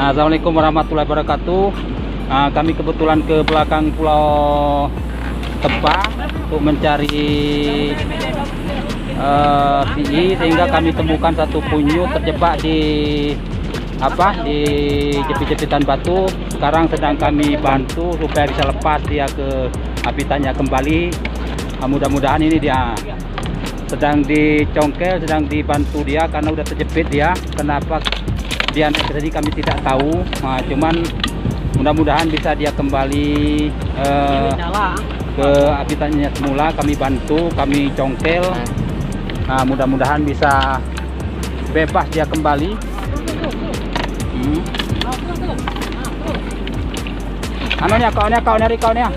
Assalamualaikum warahmatullahi wabarakatuh. Kami kebetulan ke belakang Pulau Tebah untuk mencari PI, sehingga kami temukan satu penyu terjebak di jepit-jepitan batu. Sekarang sedang kami bantu supaya bisa lepas dia ke habitatnya kembali. Mudah-mudahan ini dia sedang dicongkel, sedang dibantu dia karena udah terjepit dia. Kenapa dia naik tadi kami tidak tahu. Cuman mudah-mudahan bisa dia kembali ke habitatnya semula. Kami bantu, kami congkel. Mudah-mudahan bisa bebas dia kembali. Kau nya.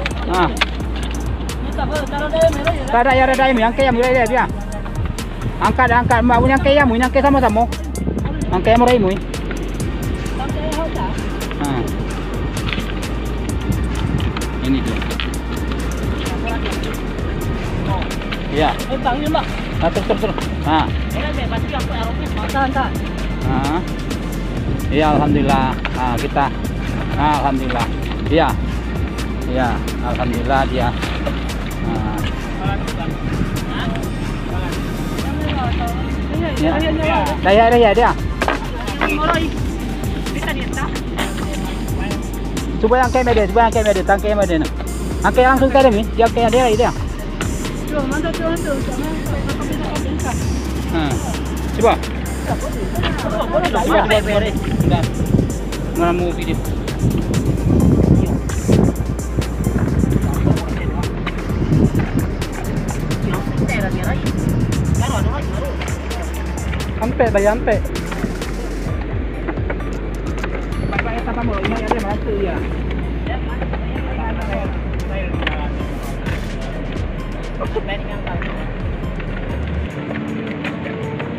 Tada ya reda ini yang kaya mulai dia. Angkat mau yang kaya sama-sama. Angkat yang mulai mu. Ini dia. Ya. Terus. Iya, alhamdulillah. Kita alhamdulillah. Iya. Ya, alhamdulillah dia. Ya dia. Coba yang kayak media, tangkai media. Angkai langsung ke demi, dia kayak dia itu ya. Coba. Mana mau video? Ampe.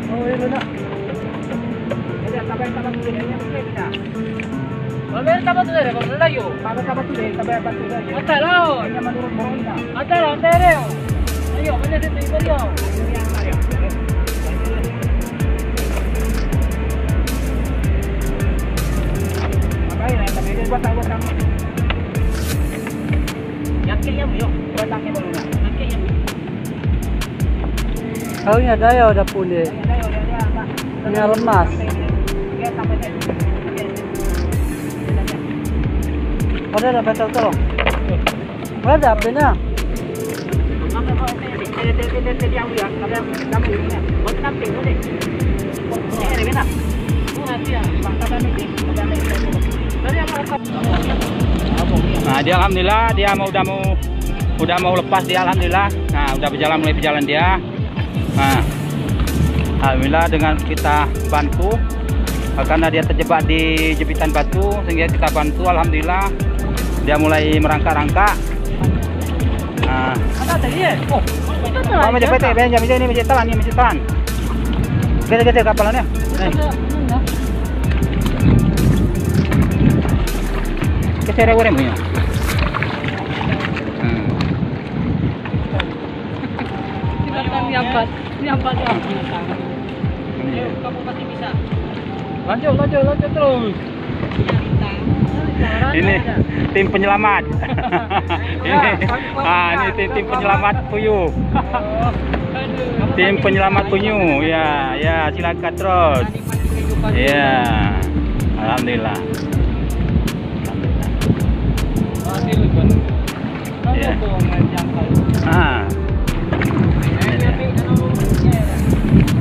Oh, ini nak. Ada tabak tu dia yang mesti dia. Kalau tabak tu dia, kalau dah yo. Tabak tu dia. Ada lah. Yang menurut Morona. Ada dia. Ayo, mana dia tu dia. Buat kamu. Yakin ya, yuk. Buat tangke dulu nak. Yakin ya. Kau nya daya udah pulih. Nya lemas. Ada betul tolong. Ada apa ni? Dia alhamdulillah dia udah mau lepas dia alhamdulillah. Udah mulai berjalan dia. Alhamdulillah dengan kita bantu karena dia terjebak di jepitan batu, sehingga kita bantu alhamdulillah dia mulai merangkak-rangkak. Ada tadi ya? Oh, macam PT, macam tahan. Gede kapalannya. Kesere gore mo yan. Nyampat ya. Kamu pasti bisa. Lanjut terus. Ini tim penyelamat. Ini tim penyelamat penyu. Tim penyelamat penyu. Ya, silakan terus. Ya. Alhamdulillah.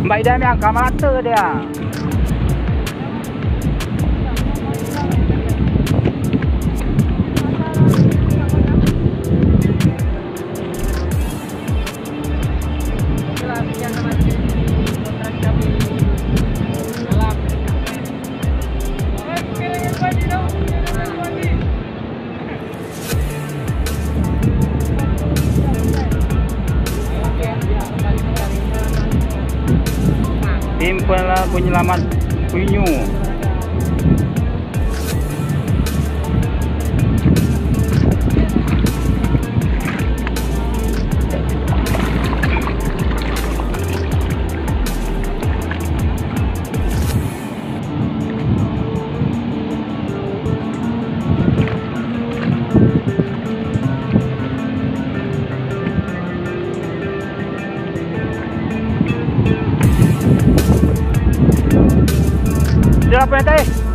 Mbak Ida ni angkat mata dia. Tim penyelamat penyu. berapa nanti?